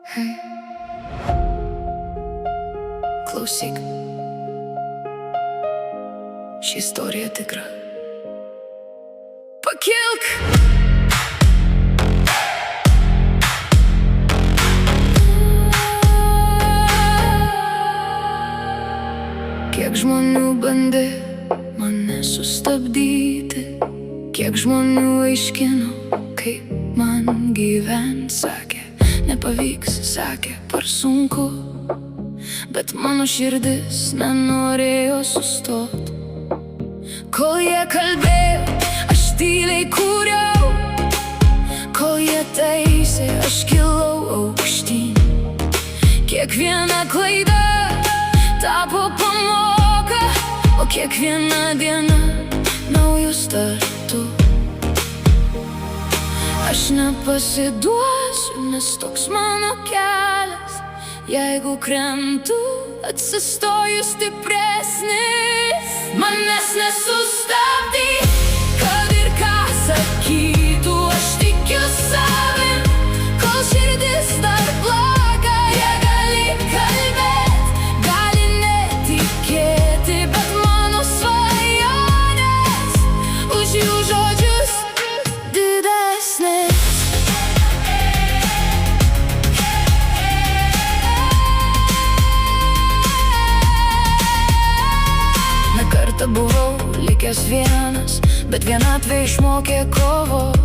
Hei, klausyk, ši istorija tikra. Pakilk! Kiek žmonių bandė mane sustabdyti, kiek žmonių aiškino, kaip man gyvent. Sakė, nepavyks, sakė, per sunku, bet mano širdis nenorėjo sustot. Kol jie kalbėjo, aš tyliai kūriau, kol jie taisė, aš kilau aukštyn. Kiekviena klaida tapo pamoka, o kiekviena diena naujų startų. Aš nepasiduosiu, nes toks mano kelias. Jeigu krentu, atsistoju stipresnis. Manęs nesustabdys, kad ir ką sakytų. Aš tikiu savim, kol širdis dar plaka. Jie gali kalbėt, gali netikėti, bet mano svajonės už jų žodžius didesnės. Ne kartą buvau likęs vienas, bet vienatvė išmokė kovot.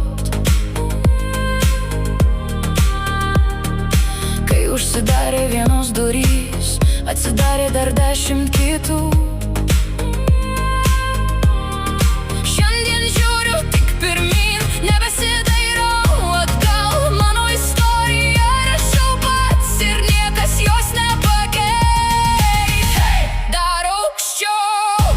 Kai užsidarė vienos durys, atsidarė dar 10 kitų. Šiandien žiūriu tik pirmyn, nebesidairau atgal. Mano istoriją rašau pats ir niekas jos nepakeis. Dar aukščiau,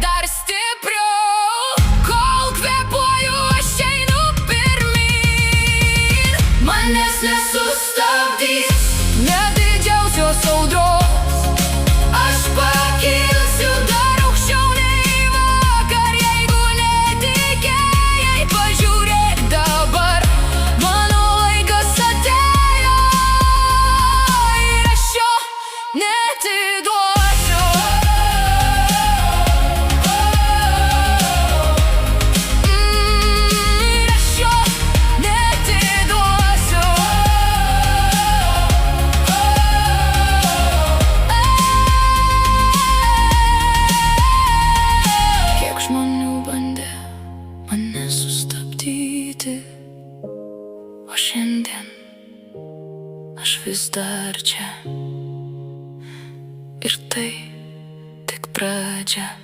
dar stipriau, kol kvėpuoju, aš einu pirmyn. Manęs nesustabdys, net didžiausios audros. Aš pakilsiu dar aukščiau nei vakar. Jeigu netikėjai, pažiūrėk dabar. Mano laikas atėjo ir aš jo neatiduosiu. Ir aš jo neatiduosiu. Kiek žmonių bandė mane sustabdyti, o šiandien aš vis dar čia. Ir tai tik pradžia.